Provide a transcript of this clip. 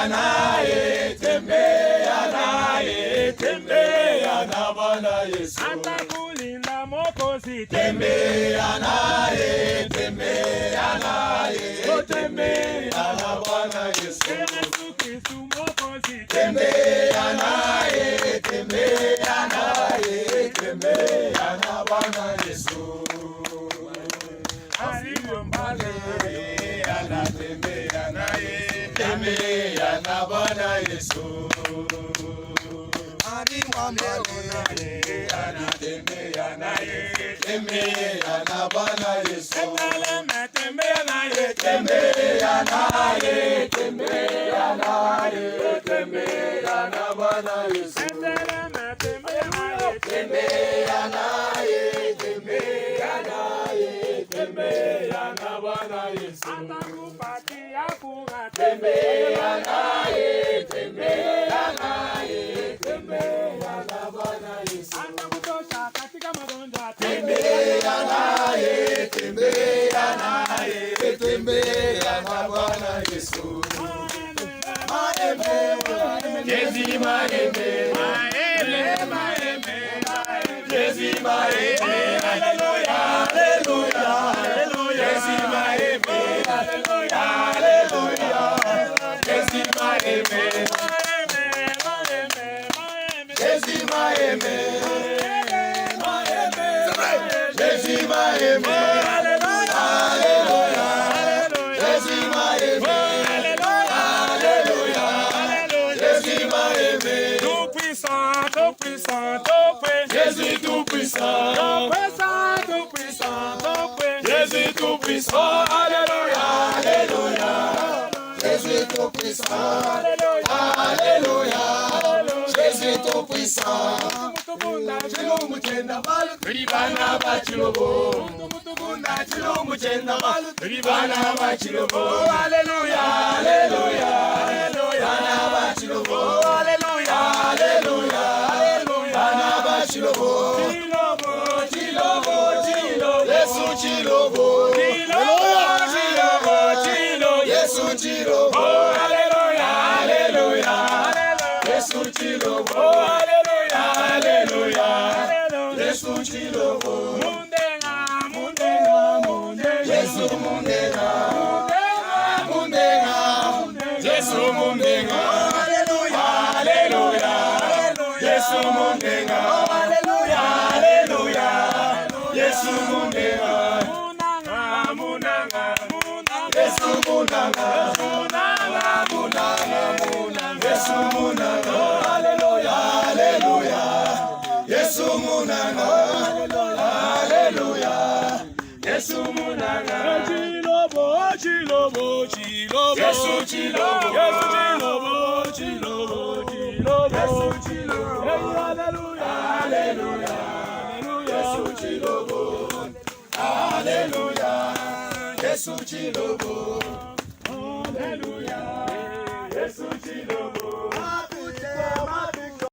naye, tembea na Bwana Yesu. Atakulinda Mwokozi, Tembea naye, tembea na Bwana Yesu. Yesu Kristo Mwokozi, Tembea naye, tembea na Bwana Yesu. alivyo mbali, Anatembea naye, tembea na Bwana Yesu. Anatembea naye, tembea na Bwana Yesu. tembea naye, Tembea naye, tembea na Bwana Yesu. tembea naye, Tembea naye, tembea na Bwana Yesu. atakupatia furaha, Tembea naye, tembea na Bwana Yesu. atakutosha katika magonjwa, Tembea naye, tembea na Bwana Yesu. Jezi maembe, Jezi maembe, haleluya, haleluya, haleluya. Jezi maembe, haleluya, haleluya. Jezi maembe, Jezi maembe, Jezi maembe, haleluya, haleluya. Jezi maembe, haleluya, Jezi maembe. tout puissant, tout puissant, tout puissant, Jésus tout-puissant, Jésus tout-puissant, alléluia, alléluia. Jésus tout-puissant, alléluia. Jésus tout-puissant. Chilungu chenda balu, ribana ba chilobo. Chilungu chenda balu, ribana ba chilobo. Alléluia, alléluia, alléluia. Bana ba chilobo, alléluia, alléluia, alléluia. Bana ba chilobo, chilobo, Yesu chilobo, Yesu chilobo, alléluia, alléluia, Yesu chilobo, alléluia, alléluia, Yesu chilobo, Yesu mundenga, Yesu mundenga, alléluia, alléluia, Yesu mundenga, alléluia, alléluia, Yesu mundenga, Yesu mundenga, Yesu mundenga, alléluia, alléluia, Yesu mundenga, alléluia, Yesu mundenga. Chilobo, Yesu chilobo, Yesu chilobo, alléluia, Yesu chilobo, alléluia, Yesu chilobo, alléluia, Yesu chilobo.